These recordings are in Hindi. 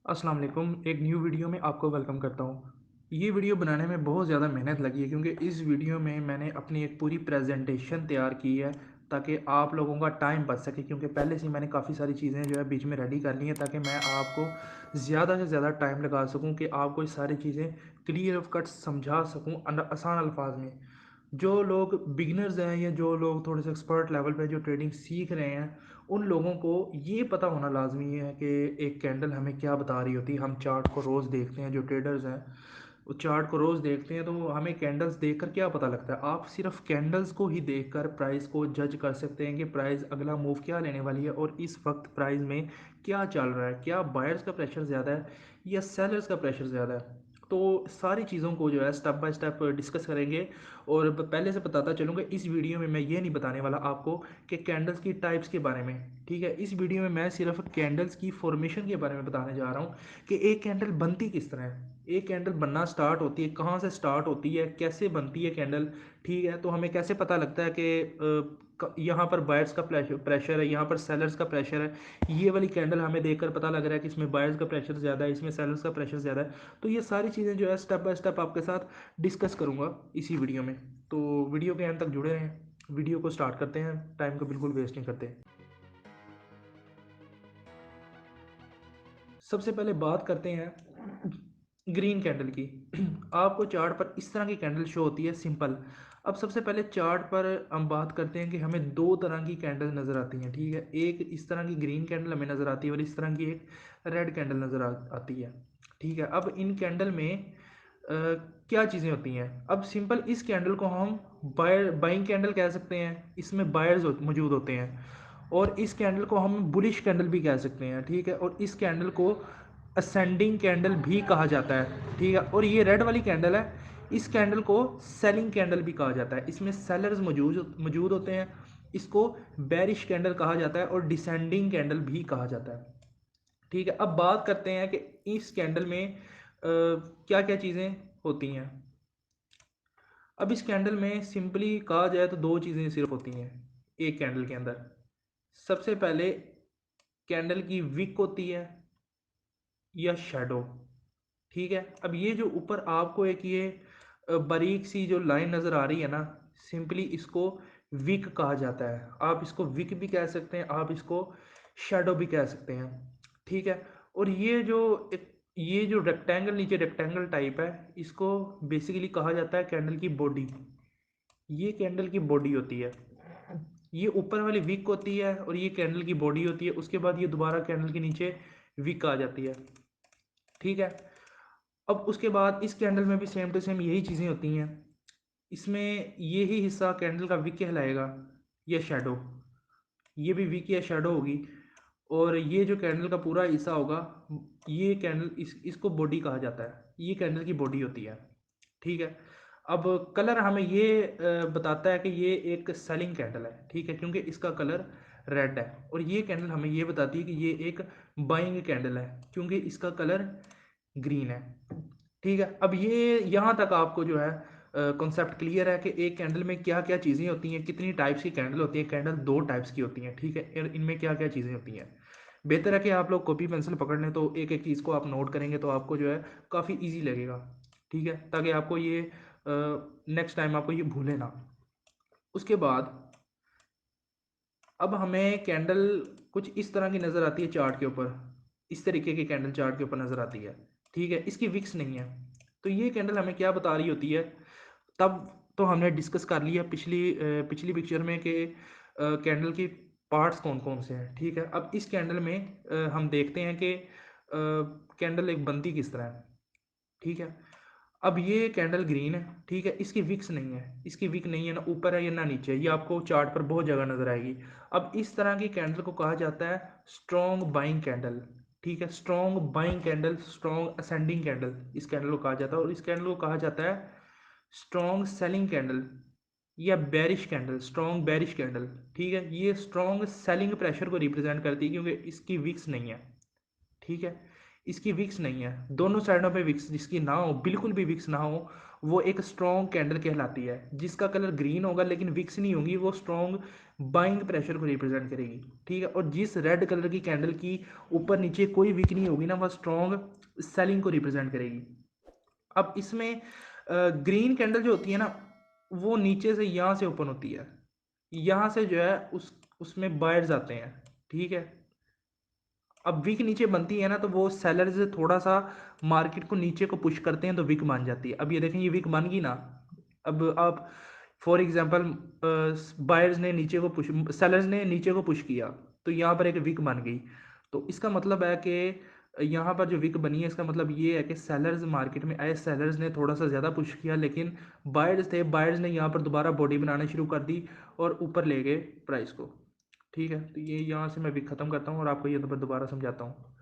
अस्सलाम वालेकुम। एक न्यू वीडियो में आपको वेलकम करता हूँ। ये वीडियो बनाने में बहुत ज़्यादा मेहनत लगी है क्योंकि इस वीडियो में मैंने अपनी एक पूरी प्रेजेंटेशन तैयार की है ताकि आप लोगों का टाइम बच सके, क्योंकि पहले से मैंने काफ़ी सारी चीज़ें जो है बीच में रेडी कर ली हैं ताकि मैं आपको ज़्यादा से ज़्यादा टाइम लगा सकूँ कि आपको ये सारी चीज़ें क्लियर ऑफ कट समझा सकूँ आसान अल्फाज में। जो लोग बिगिनर्स हैं या जो लोग थोड़े से एक्सपर्ट लेवल पे जो ट्रेडिंग सीख रहे हैं, उन लोगों को ये पता होना लाजमी है कि एक कैंडल हमें क्या बता रही होती है। हम चार्ट को रोज़ देखते हैं, जो ट्रेडर्स हैं वो चार्ट को रोज़ देखते हैं, तो हमें कैंडल्स देखकर क्या पता लगता है। आप सिर्फ कैंडल्स को ही देखकर प्राइस को जज कर सकते हैं कि प्राइस अगला मूव क्या लेने वाली है और इस वक्त प्राइस में क्या चल रहा है। क्या बायर्स का प्रेशर ज़्यादा है या सेलर्स का प्रेशर ज़्यादा है। तो सारी चीज़ों को जो है स्टेप बाय स्टेप डिस्कस करेंगे। और पहले से बताता चलूँगा, इस वीडियो में मैं ये नहीं बताने वाला आपको कि कैंडल्स की टाइप्स के बारे में। ठीक है, इस वीडियो में मैं सिर्फ कैंडल्स की फॉर्मेशन के बारे में बताने जा रहा हूँ कि एक कैंडल बनती किस तरह है, एक कैंडल बनना स्टार्ट होती है कहाँ से स्टार्ट होती है, कैसे बनती है कैंडल। ठीक है, तो हमें कैसे पता लगता है कि यहाँ पर बायर्स का प्रेशर है, यहाँ पर सेलर्स का प्रेशर है। ये वाली कैंडल हमें देखकर पता लग रहा है कि इसमें बायर्स का प्रेशर ज़्यादा है, इसमें सेलर्स का प्रेशर ज़्यादा है। तो ये सारी चीज़ें जो है स्टेप बाय स्टेप आपके साथ डिस्कस करूँगा इसी वीडियो में। तो वीडियो के एंड तक जुड़े रहें। वीडियो को स्टार्ट करते हैं, टाइम को बिल्कुल वेस्ट नहीं करते। सबसे पहले बात करते हैं ग्रीन कैंडल की। आपको चार्ट पर इस तरह की कैंडल शो होती है सिंपल। अब सबसे पहले चार्ट पर हम बात करते हैं कि हमें दो तरह की कैंडल नज़र आती हैं। ठीक है, एक इस तरह की ग्रीन कैंडल हमें नज़र आती है और इस तरह की एक रेड कैंडल नज़र आती है। ठीक है, अब इन कैंडल में क्या चीज़ें होती हैं। अब सिंपल इस कैंडल को हम बाइंग कैंडल कह सकते हैं, इसमें बायर्स मौजूद होते हैं। और इस कैंडल को हम बुलिश कैंडल भी कह सकते हैं। ठीक है, और इस कैंडल को असेंडिंग कैंडल भी कहा जाता है। ठीक है, और ये रेड वाली कैंडल है, इस कैंडल को सेलिंग कैंडल भी कहा जाता है। इसमें सेलर्स मौजूद मौजूद होते हैं। इसको बेरिश कैंडल कहा जाता है और डिसेंडिंग कैंडल भी कहा जाता है। ठीक है, अब बात करते हैं कि इस कैंडल में क्या क्या चीज़ें होती हैं। अब इस कैंडल में सिंपली कहा जाए तो दो चीज़ें सिर्फ होती हैं एक कैंडल के अंदर। सबसे पहले कैंडल की विक होती है या शैडो। ठीक है, अब ये जो ऊपर आपको एक ये बारीक सी जो लाइन नज़र आ रही है ना, सिंपली इसको विक कहा जाता है। आप इसको विक भी कह सकते हैं, आप इसको शैडो भी कह सकते हैं। ठीक है, और ये जो रेक्टेंगल नीचे रेक्टेंगल टाइप है, इसको बेसिकली कहा जाता है कैंडल की बॉडी। ये कैंडल की बॉडी होती है। ये ऊपर वाली विक होती है और ये कैंडल की बॉडी होती है। उसके बाद ये दोबारा कैंडल के नीचे विक आ जाती है। ठीक है, अब उसके बाद इस कैंडल में भी सेम टू सेम यही चीज़ें होती हैं। इसमें यही हिस्सा कैंडल का विक कहलाएगा या शैडो। ये भी विक या शैडो होगी। और ये जो कैंडल का पूरा हिस्सा होगा, ये कैंडल इसको बॉडी कहा जाता है। ये कैंडल की बॉडी होती है। ठीक है, अब कलर हमें ये बताता है कि ये एक सेलिंग कैंडल है। ठीक है, क्योंकि इसका कलर रेड है। और ये कैंडल हमें ये बताती है कि ये एक बाइंग कैंडल है क्योंकि इसका कलर ग्रीन है। ठीक है, अब ये यहाँ तक आपको जो है कॉन्सेप्ट क्लियर है कि एक कैंडल में क्या क्या चीज़ें होती हैं, कितनी टाइप्स की कैंडल होती है। कैंडल दो टाइप्स की होती हैं। ठीक है, और इनमें क्या क्या चीज़ें होती हैं। बेहतर है कि आप लोग कॉपी पेंसिल पकड़ लें, तो एक एक चीज़ को आप नोट करेंगे तो आपको जो है काफ़ी ईजी लगेगा। ठीक है, ताकि आपको ये नेक्स्ट टाइम आपको ये भूले ना। उसके बाद अब हमें कैंडल कुछ इस तरह की नज़र आती है चार्ट के ऊपर। इस तरीके की कैंडल चार्ट के ऊपर नज़र आती है। ठीक है, इसकी विक्स नहीं है। तो ये कैंडल हमें क्या बता रही होती है। तब तो हमने डिस्कस कर लिया पिछली पिक्चर में कि कैंडल की पार्ट्स कौन कौन से हैं। ठीक है, अब इस कैंडल में हम देखते हैं कि कैंडल एक बनती किस तरह है। ठीक है, अब ये कैंडल ग्रीन है। ठीक है, इसकी विक्स नहीं है, इसकी विक नहीं है, ना ऊपर है या ना नीचे है। ये आपको चार्ट पर बहुत जगह नजर आएगी। अब इस तरह की कैंडल को कहा जाता है स्ट्रॉन्ग बाइंग कैंडल। ठीक है, strong buying candle, strong ascending candle इस कैंडल को कहा जाता है। और इस कैंडल को कहा जाता है स्ट्रॉन्ग सेलिंग कैंडल या bearish candle, strong bearish candle. ठीक है, ये स्ट्रॉन्ग सेलिंग प्रेशर को रिप्रेजेंट करती है क्योंकि इसकी विक्स नहीं है। ठीक है, इसकी विक्स नहीं है, दोनों साइडों पे विक्स जिसकी ना हो, बिल्कुल भी विक्स ना हो, वो एक स्ट्रॉन्ग कैंडल कहलाती है। जिसका कलर ग्रीन होगा लेकिन विक्स नहीं होगी, वो स्ट्रॉन्ग बाइंग प्रेशर को रिप्रेजेंट करेगी, ठीक है। और जिस रेड कलर की कैंडल की ऊपर नीचे कोई विक नहीं होगी ना, वह स्ट्रॉन्ग सेलिंग को रिप्रेजेंट करेगी। अब इसमें ग्रीन कैंडल जो होती है ना, वो नीचे से यहाँ से ओपन होती है, यहाँ से जो है उसमें बायर्स आते हैं, ठीक है। अब विक नीचे बनती है ना, तो वो सेलर्स थोड़ा सा मार्केट को नीचे को पुश करते हैं, तो विक बन जाती है। अब ये देखें, ये विक बन गई ना। अब आप फॉर एग्जांपल बायर्स ने नीचे को पुश, सेलर्स ने नीचे को पुश किया, तो यहाँ पर एक विक बन गई। तो इसका मतलब है कि यहाँ पर जो विक बनी है, इसका मतलब ये है कि सेलर्स मार्केट में आए, सेलर्स ने थोड़ा सा ज़्यादा पुश किया, लेकिन बायर्स थे, बायर्स ने यहाँ पर दोबारा बॉडी बनाना शुरू कर दी और ऊपर ले गए प्राइस को, ठीक है। तो ये यहाँ से मैं विक ख़त्म करता हूँ और आपको ये दोबारा समझाता हूँ।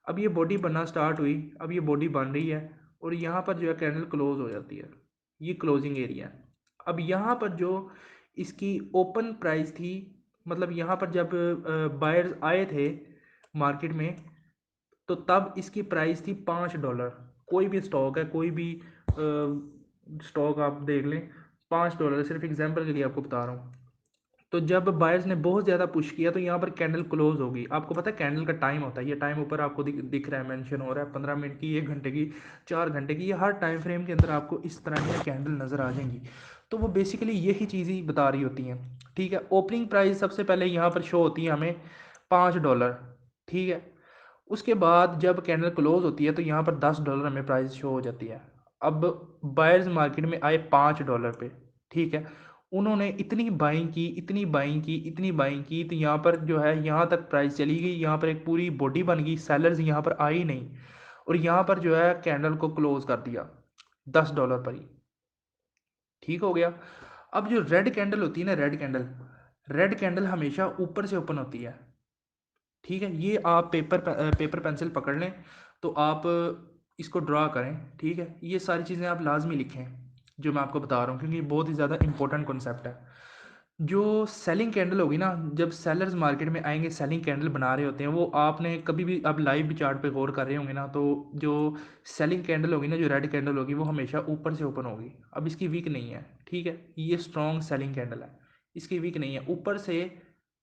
अब ये बॉडी बनना स्टार्ट हुई, अब ये बॉडी बन रही है और यहाँ पर जो है कैंडल क्लोज हो जाती है, ये क्लोजिंग एरिया है। अब यहाँ पर जो इसकी ओपन प्राइस थी, मतलब यहाँ पर जब बायर्स आए थे मार्केट में, तो तब इसकी प्राइस थी $5। कोई भी स्टॉक है, कोई भी स्टॉक आप देख लें, $5, सिर्फ एग्जांपल के लिए आपको बता रहा हूँ। तो जब बायर्स ने बहुत ज़्यादा पुश किया, तो यहाँ पर कैंडल क्लोज होगी। आपको पता है कैंडल का टाइम होता है, ये टाइम ऊपर आपको दिख रहा है, मेंशन हो रहा है, 15 मिनट की, 1 घंटे की, 4 घंटे की, ये हर टाइम फ्रेम के अंदर आपको इस तरह की कैंडल नज़र आ जाएंगी। तो वो बेसिकली यही चीज़ ही बता रही होती हैं, ठीक है। ओपनिंग प्राइस सबसे पहले यहाँ पर शो होती है हमें $5, ठीक है। उसके बाद जब कैंडल क्लोज होती है, तो यहाँ पर $10 हमें प्राइस शो हो जाती है। अब बायर्स मार्केट में आए $5 पे, ठीक है। उन्होंने इतनी बाइंग की, इतनी बाइंग की, इतनी बाइंग की, तो यहाँ पर जो है यहाँ तक प्राइस चली गई, यहाँ पर एक पूरी बॉडी बन गई, सेलर्स यहाँ पर आई नहीं, और यहाँ पर जो है कैंडल को क्लोज कर दिया $10 पर ही, ठीक हो गया। अब जो रेड कैंडल होती है ना, रेड कैंडल, रेड कैंडल हमेशा ऊपर से ओपन होती है, ठीक है। ये आप पेपर पेंसिल पकड़ लें, तो आप इसको ड्रा करें, ठीक है। ये सारी चीज़ें आप लाजमी लिखें जो मैं आपको बता रहा हूँ, क्योंकि ये बहुत ही ज़्यादा इंपॉर्टेंट कॉन्सेप्ट है। जो सेलिंग कैंडल होगी ना, जब सेलर्स मार्केट में आएंगे, सेलिंग कैंडल बना रहे होते हैं, वो आपने कभी भी अब लाइव भी चार्ट पे गौर कर रहे होंगे ना, तो जो सेलिंग कैंडल होगी ना, जो रेड कैंडल होगी, वो हमेशा ऊपर से ओपन होगी। अब इसकी वीक नहीं है, ठीक है, ये स्ट्रॉन्ग सेलिंग कैंडल है, इसकी वीक नहीं है। ऊपर से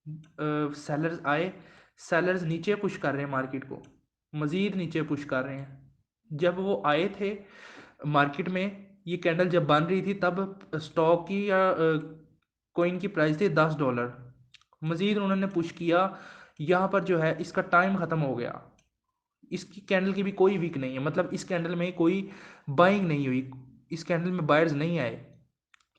सेलर्स आए, सेलर्स नीचे पुश कर रहे हैं मार्केट को, मज़ीद नीचे पुश कर रहे हैं। जब वो आए थे मार्केट में, ये कैंडल जब बन रही थी, तब स्टॉक की या कॉइन की प्राइस थी $10। मज़ीद उन्होंने पुश किया, यहाँ पर जो है इसका टाइम ख़त्म हो गया, इसकी कैंडल की भी कोई वीक नहीं है, मतलब इस कैंडल में कोई बाइंग नहीं हुई, इस कैंडल में बायर्स नहीं आए।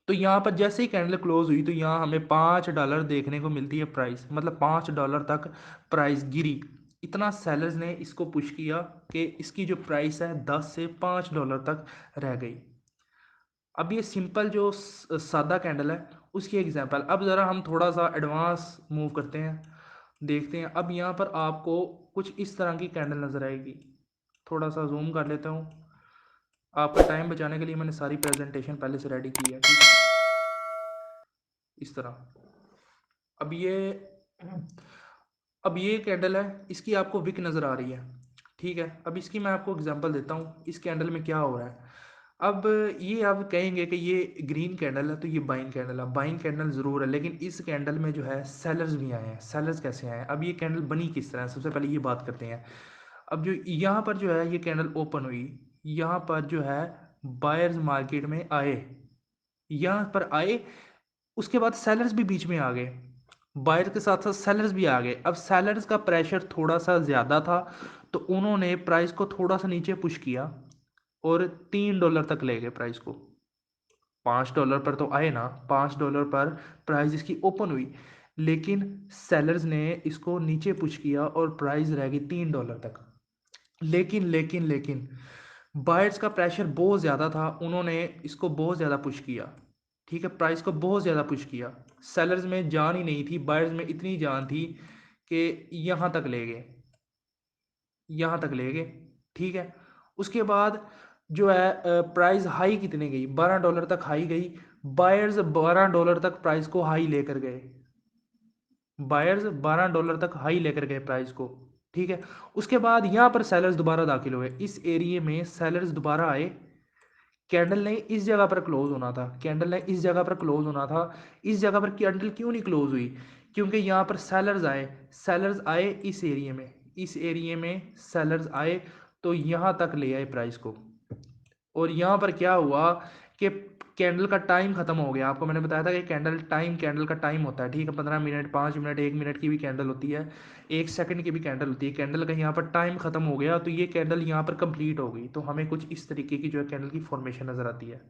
तो यहाँ पर जैसे ही कैंडल क्लोज हुई, तो यहाँ हमें $5 देखने को मिलती है प्राइस, मतलब $5 तक प्राइस गिरी। इतना सेलर्स ने इसको पुश किया कि इसकी जो प्राइस है 10 से $5 तक रह गई। अब ये सिंपल जो सादा कैंडल है, उसकी एग्जांपल। अब ज़रा हम थोड़ा सा एडवांस मूव करते हैं, देखते हैं। अब यहाँ पर आपको कुछ इस तरह की कैंडल नज़र आएगी, थोड़ा सा जूम कर लेता हूँ। आपका टाइम बचाने के लिए मैंने सारी प्रेजेंटेशन पहले से रेडी की है, ठीक है, इस तरह। अब ये अब ये कैंडल है, इसकी आपको विक नज़र आ रही है, ठीक है। अब इसकी मैं आपको एग्जांपल देता हूँ, इस कैंडल में क्या हो रहा है। अब ये आप कहेंगे कि ये ग्रीन कैंडल है, तो ये बाइंग कैंडल है, बाइंग कैंडल ज़रूर है, लेकिन इस कैंडल में जो है सेलर्स भी आए हैं। सेलर्स कैसे आए हैं? अब ये कैंडल बनी किस तरह है, सबसे पहले ये बात करते हैं। अब जो यहाँ पर जो है ये कैंडल ओपन हुई, यहाँ पर जो है बायर्स मार्केट में आए, यहाँ पर आए, उसके बाद सेलर्स भी बीच में आ गए, बायर के साथ साथ सेलर्स भी आ गए। अब सेलर्स का प्रेशर थोड़ा सा ज़्यादा था, तो उन्होंने प्राइस को थोड़ा सा नीचे पुश किया और $3 तक ले गए प्राइस को। $5 पर तो आए ना, $5 पर प्राइस इसकी ओपन हुई, लेकिन सेलर्स ने इसको नीचे पुश किया और प्राइस रह गई $3 तक। लेकिन बायर्स का प्रेशर बहुत ज़्यादा था, उन्होंने इसको बहुत ज़्यादा पुश किया, ठीक है, प्राइस को बहुत ज़्यादा पुश किया। सेलर्स में जान ही नहीं थी, बायर्स में इतनी जान थी कि यहाँ तक ले गए, यहाँ तक ले गए, ठीक है। उसके बाद जो है प्राइस हाई कितने गई, $12 तक हाई गई। बायर्स $12 तक प्राइस को हाई लेकर गए, बायर्स $12 तक हाई लेकर गए प्राइस को, ठीक है। उसके बाद यहाँ पर सेलर्स दोबारा दाखिल हुए, इस एरिया में सेलर्स दोबारा आए, कैंडल ने इस जगह पर क्लोज होना था, कैंडल ने इस जगह पर क्लोज होना था। इस जगह पर कैंडल क्यों नहीं क्लोज हुई? क्योंकि यहाँ पर सेलर्स आए, सेलर्स आए इस एरिया में, इस एरिया में सेलर्स आए तो यहाँ तक ले आए प्राइस को। और यहाँ पर क्या हुआ कि कैंडल का टाइम खत्म हो गया। आपको मैंने बताया था कि कैंडल का टाइम होता है, ठीक है, 15 मिनट, 5 मिनट, 1 मिनट की भी कैंडल होती है, 1 सेकंड की भी कैंडल होती है। कैंडल का यहाँ पर टाइम खत्म हो गया तो ये कैंडल यहाँ पर कंप्लीट हो गई, तो हमें कुछ इस तरीके की जो है कैंडल की फॉर्मेशन नजर आती है।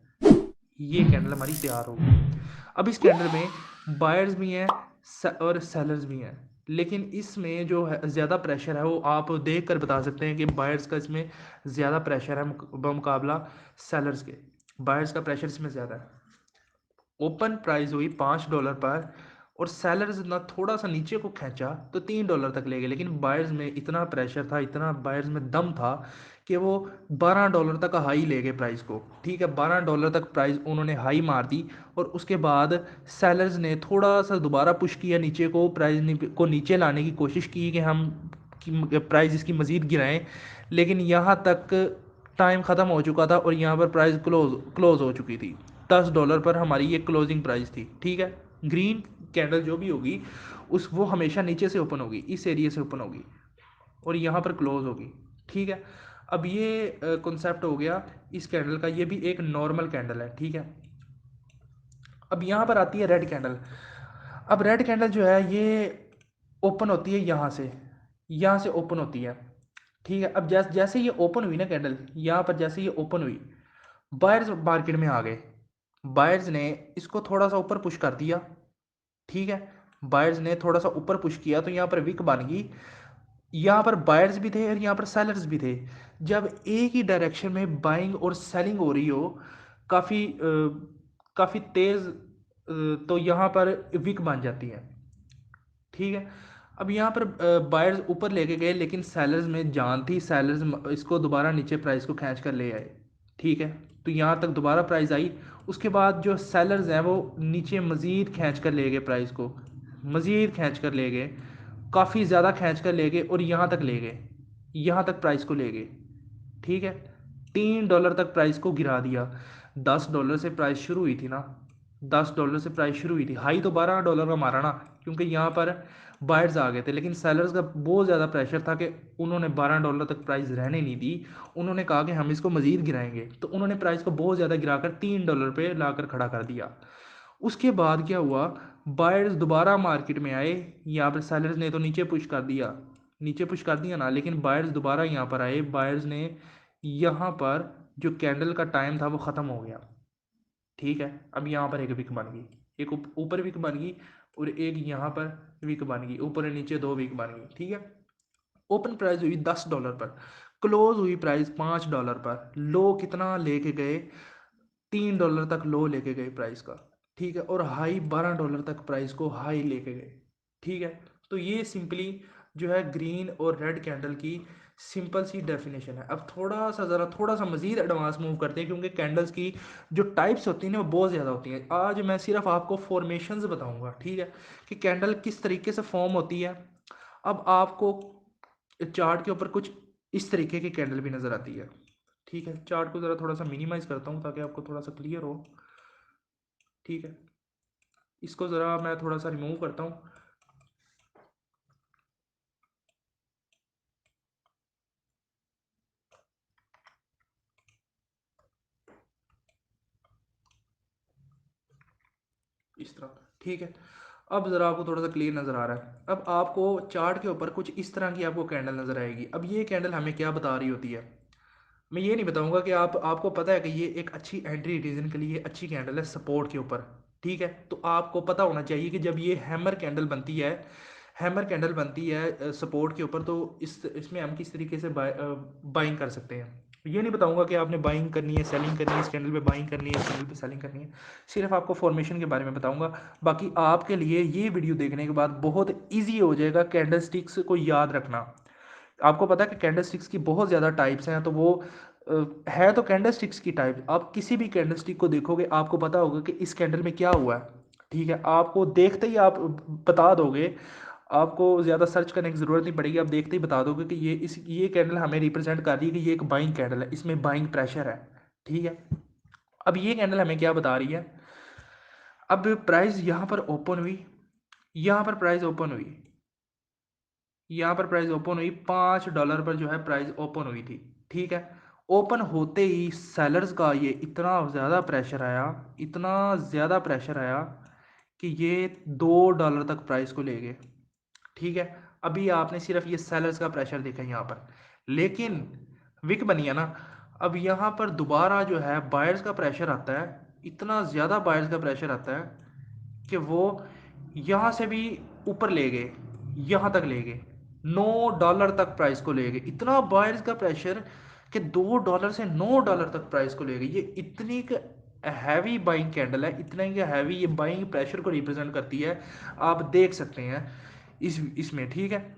ये कैंडल हमारी तैयार हो गई। अब इस कैंडल में बायर्स भी हैं और सेलर्स भी हैं, लेकिन इसमें जो है ज़्यादा प्रेशर है वो आप देख कर बता सकते हैं कि बायर्स का इसमें ज़्यादा प्रेशर है बमुकाबला सेलर्स के। बायर्स का प्रेशर इसमें ज़्यादा है। ओपन प्राइस हुई $5 पर और सेलर्स ना थोड़ा सा नीचे को खींचा तो $3 तक ले गए, लेकिन बायर्स में इतना प्रेशर था, इतना बायर्स में दम था कि वो $12 तक हाई ले गए प्राइस को, ठीक है, $12 तक प्राइस उन्होंने हाई मार दी। और उसके बाद सेलर्स ने थोड़ा सा दोबारा पुश किया नीचे को, प्राइस को नीचे लाने की कोशिश की कि हम प्राइस इसकी मज़ीद गिराएं, लेकिन यहाँ तक टाइम ख़त्म हो चुका था और यहाँ पर प्राइस क्लोज हो चुकी थी। $10 पर हमारी ये क्लोजिंग प्राइस थी, ठीक है। ग्रीन कैंडल जो भी होगी वो हमेशा नीचे से ओपन होगी, इस एरिया से ओपन होगी और यहाँ पर क्लोज होगी, ठीक है। अब ये कॉन्सेप्ट हो गया इस कैंडल का, ये भी एक नॉर्मल कैंडल है, ठीक है। अब यहाँ पर आती है रेड कैंडल। अब रेड कैंडल जो है ये ओपन होती है यहाँ से ओपन होती है, ठीक है। अब जैसे ये ओपन हुई ना कैंडल, यहाँ पर जैसे ये ओपन हुई, बायर्स मार्केट में आ गए, बायर्स ने इसको थोड़ा सा ऊपर पुश कर दिया, ठीक है। बायर्स ने थोड़ा सा ऊपर पुश किया तो यहाँ पर विक बन गई, यहाँ पर बायर्स भी थे और यहाँ पर सेलर्स भी थे। जब एक ही डायरेक्शन में बाइंग और सेलिंग हो रही हो काफ़ी काफ़ी तेज़, तो यहाँ पर विक बन जाती है, ठीक है। अब यहाँ पर बायर्स ऊपर लेके गए लेकिन सेलर्स में जान थी, सेलर्स इसको दोबारा नीचे प्राइस को खींच कर ले आए, ठीक है। तो यहाँ तक दोबारा प्राइस आई, उसके बाद जो सेलर्स हैं वो नीचे मज़ीद खींच कर ले गए प्राइस को, मज़ीद खींच कर ले गए, काफ़ी ज़्यादा खींच कर ले गए और यहाँ तक ले गए, यहाँ तक प्राइस को ले गए, ठीक है। $3 तक प्राइस को गिरा दिया। $10 से प्राइस शुरू हुई थी ना, $10 से प्राइस शुरू हुई थी, हाई तो $12 का मारा ना, क्योंकि यहाँ पर बायर्स आ गए थे, लेकिन सेलर्स का बहुत ज़्यादा प्रेशर था कि उन्होंने $12 तक प्राइस रहने नहीं दी। उन्होंने कहा कि हम इसको मज़ीद गिराएंगे, तो उन्होंने प्राइस को बहुत ज़्यादा गिराकर $3 पे लाकर खड़ा कर दिया। उसके बाद क्या हुआ, बायर्स दोबारा मार्केट में आए, यहाँ पर सेलर्स ने तो नीचे पुश कर दिया, नीचे पुश कर दिया ना, लेकिन बायर्स दोबारा यहाँ पर आए, बायर्स ने यहाँ पर जो कैंडल का टाइम था वो ख़त्म हो गया, ठीक है। अब यहाँ पर एक विक बन गई, एक ऊपर विक बन गई और एक यहाँ पर विक बन गई, ऊपर और नीचे दो विक बन गई, ठीक है। ओपन प्राइस हुई $10 पर, क्लोज हुई प्राइस $5 पर, लो कितना लेके गए, $3 तक लो लेके गए प्राइस का, ठीक है। और हाई $12 तक प्राइस को हाई लेके गए, ठीक है। तो ये सिंपली जो है ग्रीन और रेड कैंडल की सिंपल सी डेफिनेशन है। अब थोड़ा सा मजीद एडवांस मूव करते हैं, क्योंकि कैंडल्स की जो टाइप्स होती हैं ना वो बहुत ज़्यादा होती हैं। आज मैं सिर्फ आपको फॉर्मेशंस बताऊंगा, ठीक है, कि कैंडल किस तरीके से फॉर्म होती है। अब आपको चार्ट के ऊपर कुछ इस तरीके की कैंडल भी नज़र आती है, ठीक है। चार्ट को ज़रा थोड़ा सा मिनिमाइज करता हूँ ताकि आपको थोड़ा सा क्लियर हो, ठीक है। इसको ज़रा मैं थोड़ा सा रिमूव करता हूँ। इस तरह, ठीक है। अब ज़रा आपको थोड़ा सा क्लियर नज़र आ रहा है। अब आपको चार्ट के ऊपर कुछ इस तरह की आपको कैंडल नज़र आएगी। अब ये कैंडल हमें क्या बता रही होती है, मैं ये नहीं बताऊंगा कि आपको पता है कि ये एक अच्छी एंट्री रीजन के लिए अच्छी कैंडल है सपोर्ट के ऊपर, ठीक है। तो आपको पता होना चाहिए कि जब ये हैमर कैंडल बनती है, हैमर कैंडल बनती है सपोर्ट के ऊपर, तो इसमें हम किस तरीके से बाइंग कर सकते हैं। ये नहीं बताऊंगा कि आपने बाइंग करनी है, सेलिंग करनी है, इस कैंडल पे बाइंग करनी है, इस कैंडल पे सेलिंग करनी है, सिर्फ आपको फॉर्मेशन के बारे में बताऊंगा। बाकी आपके लिए ये वीडियो देखने के बाद बहुत ईजी हो जाएगा कैंडल स्टिक्स को याद रखना। आपको पता है कि कैंडल स्टिक्स की बहुत ज़्यादा टाइप्स हैं, तो वो है तो कैंडल स्टिक्स की टाइप। आप किसी भी कैंडल स्टिक को देखोगे आपको पता होगा कि इस कैंडल में क्या हुआ है, ठीक है। आपको देखते ही आप बता दोगे, आपको ज़्यादा सर्च करने की ज़रूरत नहीं पड़ेगी, आप देखते ही बता दोगे कि ये कैंडल हमें रिप्रेजेंट कर रही है कि ये एक बाइंग कैंडल है, इसमें बाइंग प्रेशर है। ठीक है, अब ये कैंडल हमें क्या बता रही है, अब प्राइस यहाँ पर ओपन हुई, यहाँ पर प्राइस ओपन हुई, यहाँ पर प्राइस ओपन हुई $5 पर जो है प्राइस ओपन हुई थी। ठीक है, ओपन होते ही सेलर्स का ये इतना ज़्यादा प्रेशर आया, इतना ज़्यादा प्रेशर आया कि ये $2 तक प्राइस को ले गए। ठीक है, अभी आपने सिर्फ ये सेलर्स का प्रेशर देखा यहाँ पर, लेकिन विक बनी है ना, अब यहाँ पर दोबारा जो है बायर्स का प्रेशर आता है, इतना ज़्यादा बायर्स का प्रेशर आता है कि वो यहाँ से भी ऊपर ले गए, यहाँ तक ले गए, $9 तक प्राइस को ले गए। इतना बायर्स का प्रेशर कि $2 से $9 तक प्राइस को ले गए। ये इतनी हैवी बाइंग कैंडल है, इतना ही हैवी ये बाइंग प्रेशर को रिप्रेजेंट करती है, आप देख सकते हैं इसमें। ठीक है,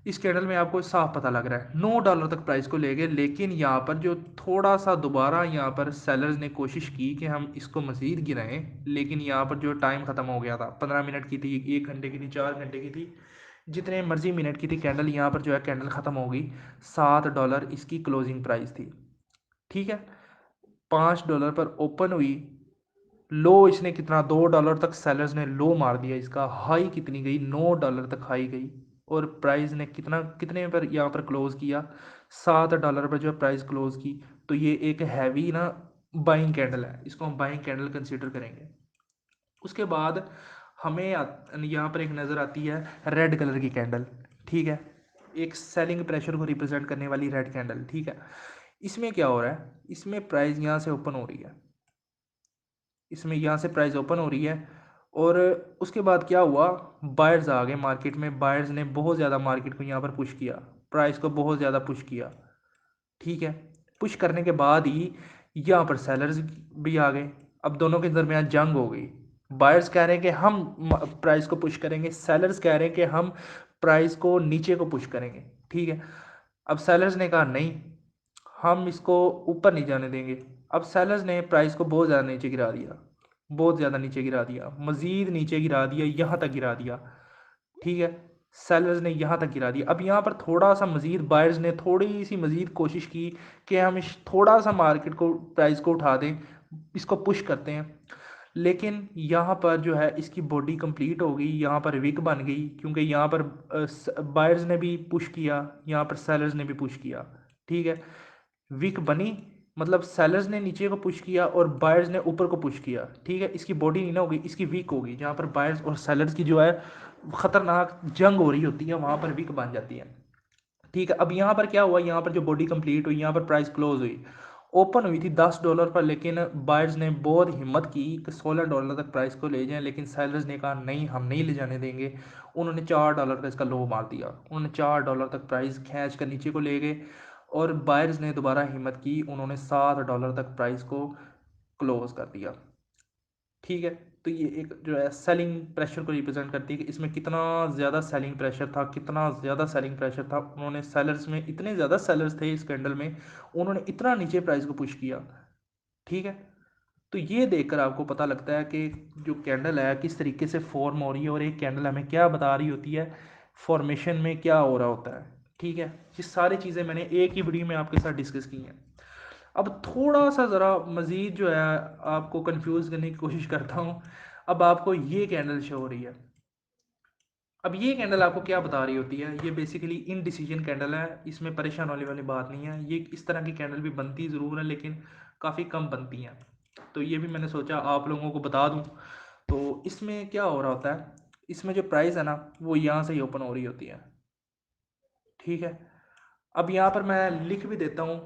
इस कैंडल में आपको साफ पता लग रहा है $9 तक प्राइस को ले गए, लेकिन यहाँ पर जो थोड़ा सा दोबारा यहाँ पर सेलर्स ने कोशिश की कि हम इसको मज़ीद गिराएं, लेकिन यहाँ पर जो टाइम ख़त्म हो गया था, 15 मिनट की थी, 1 घंटे की थी, 4 घंटे की थी, जितने मर्जी मिनट की थी कैंडल, यहाँ पर जो है कैंडल ख़त्म हो गई। $7 इसकी क्लोजिंग प्राइस थी। ठीक है, $5 पर ओपन हुई, लो इसने कितना $2 तक सेलर्स ने लो मार दिया, इसका हाई कितनी गई, $9 तक हाई गई, और प्राइस ने कितने पर यहाँ पर क्लोज किया, $7 पर जो प्राइस क्लोज की। तो ये एक हैवी ना बाइंग कैंडल है, इसको हम बाइंग कैंडल कंसीडर करेंगे। उसके बाद हमें यहाँ पर एक नज़र आती है रेड कलर की कैंडल। ठीक है, एक सेलिंग प्रेशर को रिप्रेजेंट करने वाली रेड कैंडल। ठीक है, इसमें क्या हो रहा है, इसमें प्राइस यहाँ से ओपन हो रही है, इसमें यहाँ से प्राइस ओपन हो रही है, और उसके बाद क्या हुआ, बायर्स आ गए मार्केट में, बायर्स ने बहुत ज़्यादा मार्केट को यहाँ पर पुश किया, प्राइस को बहुत ज़्यादा पुश किया। ठीक है, पुश करने के बाद ही यहाँ पर सेलर्स भी आ गए, अब दोनों के दरमियान जंग हो गई। बायर्स कह रहे हैं कि हम प्राइस को पुश करेंगे, सेलर्स कह रहे हैं कि हम प्राइस को नीचे को पुश करेंगे। ठीक है, अब सेलर्स ने कहा नहीं, हम इसको ऊपर नहीं जाने देंगे। अब सेलर्स ने प्राइस को बहुत ज़्यादा नीचे गिरा दिया, बहुत ज़्यादा नीचे गिरा दिया, मज़ीद नीचे गिरा दिया, यहाँ तक गिरा दिया। ठीक है, सेलर्स ने यहाँ तक गिरा दिया। अब यहाँ पर थोड़ा सा मज़ीद बायर्स ने थोड़ी सी मज़ीद कोशिश की कि हम थोड़ा सा मार्केट को प्राइस को उठा दें, इसको पुश करते हैं, लेकिन यहाँ पर जो है इसकी बॉडी कंप्लीट हो गई, यहाँ पर विक बन गई, क्योंकि यहाँ पर बायर्स ने भी पुश किया, यहाँ पर सेलर्स ने भी पुश किया। ठीक है, विक बनी, मतलब सेलर्स ने नीचे को पुश किया और बायर्स ने ऊपर को पुश किया। ठीक है, इसकी बॉडी नहीं ना होगी, इसकी वीक होगी, जहाँ पर बायर्स और सेलर्स की जो है ख़तरनाक जंग हो रही होती है, वहाँ पर वीक बन जाती है। ठीक है, अब यहाँ पर क्या हुआ, यहाँ पर जो बॉडी कंप्लीट हुई, यहाँ पर प्राइस क्लोज हुई, ओपन हुई थी $10 पर, लेकिन बायर्स ने बहुत हिम्मत की कि $16 तक प्राइस को ले जाएं, लेकिन सेलर्स ने कहा नहीं, हम नहीं ले जाने देंगे। उन्होंने $4 का इसका लो मार दिया, उन्होंने $4 तक प्राइस खींच कर नीचे को ले गए, और बायर्स ने दोबारा हिम्मत की, उन्होंने $7 तक प्राइस को क्लोज कर दिया। ठीक है, तो ये एक जो है सेलिंग प्रेशर को रिप्रेजेंट करती है कि इसमें कितना ज़्यादा सेलिंग प्रेशर था, कितना ज़्यादा सेलिंग प्रेशर था। उन्होंने सेलर्स में इतने ज़्यादा सेलर्स थे इस कैंडल में, उन्होंने इतना नीचे प्राइस को पुश किया। ठीक है, तो ये देखकर आपको पता लगता है कि जो कैंडल है किस तरीके से फॉर्म हो रही है, और एक कैंडल हमें क्या बता रही होती है, फॉर्मेशन में क्या हो रहा होता है। ठीक है, ये सारी चीज़ें मैंने एक ही वीडियो में आपके साथ डिस्कस की हैं। अब थोड़ा सा ज़रा मज़ीद जो है आपको कंफ्यूज करने की कोशिश करता हूँ। अब आपको ये कैंडल शो हो रही है, अब ये कैंडल आपको क्या बता रही होती है, ये बेसिकली इनडिसीजन कैंडल है, इसमें परेशान होने वाली बात नहीं है। ये इस तरह की कैंडल भी बनती ज़रूर है, लेकिन काफ़ी कम बनती हैं, तो ये भी मैंने सोचा आप लोगों को बता दूं। तो इसमें क्या हो रहा होता है, इसमें जो प्राइस है ना, वो यहाँ से ही ओपन हो रही होती है। ठीक है, अब यहाँ पर मैं लिख भी देता हूँ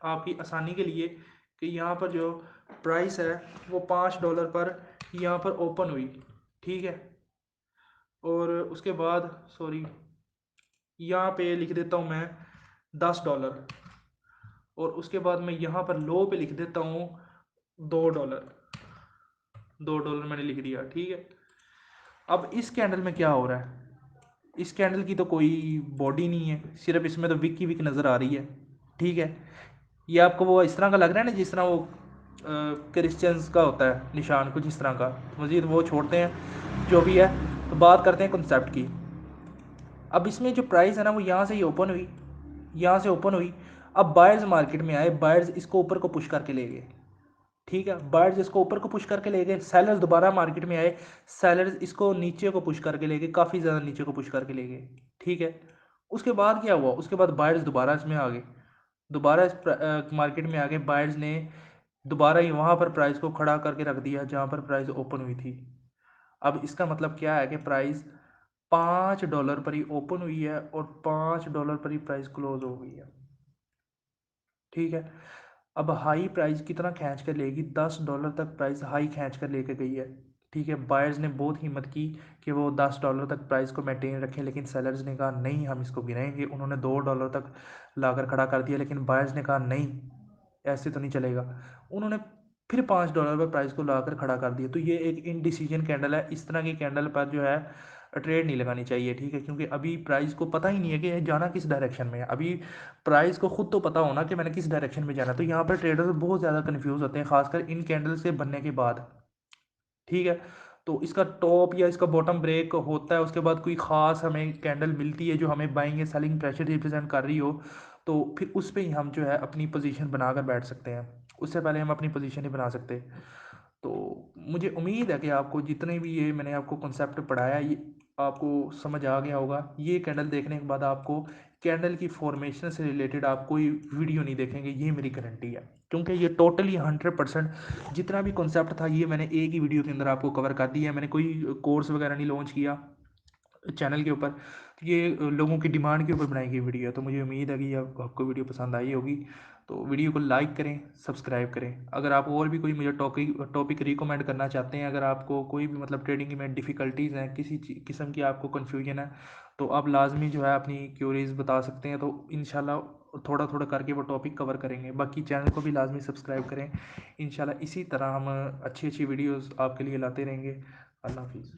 आपकी आसानी के लिए कि यहाँ पर जो प्राइस है वो $5 पर यहाँ पर ओपन हुई। ठीक है, और उसके बाद सॉरी, यहाँ पे लिख देता हूँ मैं $10, और उसके बाद मैं यहाँ पर लो पे लिख देता हूँ $2। $2 मैंने लिख दिया। ठीक है, अब इस कैंडल में क्या हो रहा है, इस कैंडल की तो कोई बॉडी नहीं है, सिर्फ इसमें तो विक की विक नज़र आ रही है। ठीक है, ये आपको वो इस तरह का लग रहा है ना, जिस तरह वो क्रिश्चियंस का होता है निशान, कुछ इस तरह का, मज़ीद वो छोड़ते हैं जो भी है। तो बात करते हैं कॉन्सेप्ट की। अब इसमें जो प्राइस है ना वो यहाँ से ही ओपन हुई, यहाँ से ओपन हुई। अब बायर्स मार्केट में आए, बायर्स इसको ऊपर को पुश करके ले गए, ठीक है, बायर्स इसको ऊपर को पुश करके ले गए। सेलर्स दोबारा मार्केट में आए, सेलर्स इसको नीचे को पुश करके ले गए, काफ़ी ज़्यादा नीचे को पुश करके ले गए, ठीक है। उसके बाद क्या हुआ, उसके बाद बायर्स दोबारा इसमें आ गए, दोबारा इस मार्केट में आ गए। बायर्स ने दोबारा ही वहाँ पर प्राइस को खड़ा करके रख दिया जहाँ पर प्राइस ओपन हुई थी। अब इसका मतलब क्या है कि प्राइस $5 पर ही ओपन हुई है और $5 पर ही प्राइस क्लोज हो गई है, ठीक है। अब हाई प्राइस कितना खींच कर लेगी, $10 तक प्राइस हाई खींच कर लेके गई है, ठीक है। बायर्स ने बहुत हिम्मत की कि वो $10 तक प्राइस को मेंटेन रखें, लेकिन सेलर्स ने कहा नहीं हम इसको गिराएंगे। उन्होंने $2 तक लाकर खड़ा कर दिया, लेकिन बायर्स ने कहा नहीं ऐसे तो नहीं चलेगा। उन्होंने फिर $5 पर प्राइस को लाकर खड़ा कर दिया। तो ये एक इनडिसीजन कैंडल है। इस तरह की कैंडल पर जो है ट्रेड नहीं लगानी चाहिए, ठीक है, क्योंकि अभी प्राइस को पता ही नहीं है कि ये जाना किस डायरेक्शन में है। अभी प्राइस को खुद तो पता होना कि मैंने किस डायरेक्शन में जाना, तो यहाँ पर ट्रेडर्स बहुत ज़्यादा कन्फ्यूज़ होते हैं, खासकर इन कैंडल से बनने के बाद, ठीक है। तो इसका टॉप या इसका बॉटम ब्रेक होता है, उसके बाद कोई ख़ास हमें कैंडल मिलती है जो हमें बाइंग या सेलिंग प्रेशर रिप्रेजेंट कर रही हो, तो फिर उस पे ही हम जो है अपनी पोजीशन बनाकर बैठ सकते हैं। उससे पहले हम अपनी पोजीशन नहीं बना सकते। तो मुझे उम्मीद है कि आपको जितने भी ये मैंने आपको कॉन्सेप्ट पढ़ाया ये आपको समझ आ गया होगा। ये कैंडल देखने के बाद आपको कैंडल की फॉर्मेशन से रिलेटेड आप कोई वीडियो नहीं देखेंगे, ये मेरी गारंटी है, क्योंकि ये टोटली 100% जितना भी कॉन्सेप्ट था ये मैंने एक ही वीडियो के अंदर आपको कवर कर दिया है। मैंने कोई कोर्स वगैरह नहीं लॉन्च किया चैनल के ऊपर। तो ये लोगों की डिमांड के ऊपर बनाई गई वीडियो है। तो मुझे उम्मीद है कि आपको वीडियो पसंद आई होगी। तो वीडियो को लाइक करें, सब्सक्राइब करें। अगर आप और भी कोई मुझे टॉपिक टॉपिक रिकमेंड करना चाहते हैं, अगर आपको कोई भी मतलब ट्रेडिंग में डिफ़िकल्टीज़ हैं, किसी किस्म की आपको कन्फ्यूजन है, तो आप लाजमी जो है अपनी क्यूरीज बता सकते हैं। तो इंशाल्लाह थोड़ा थोड़ा करके वो टॉपिक कवर करेंगे। बाकी चैनल को भी लाजमी सब्सक्राइब करें। इंशाल्लाह इसी तरह हम अच्छी अच्छी वीडियोज़ आपके लिए लाते रहेंगे। अल्लाह हाफिज़।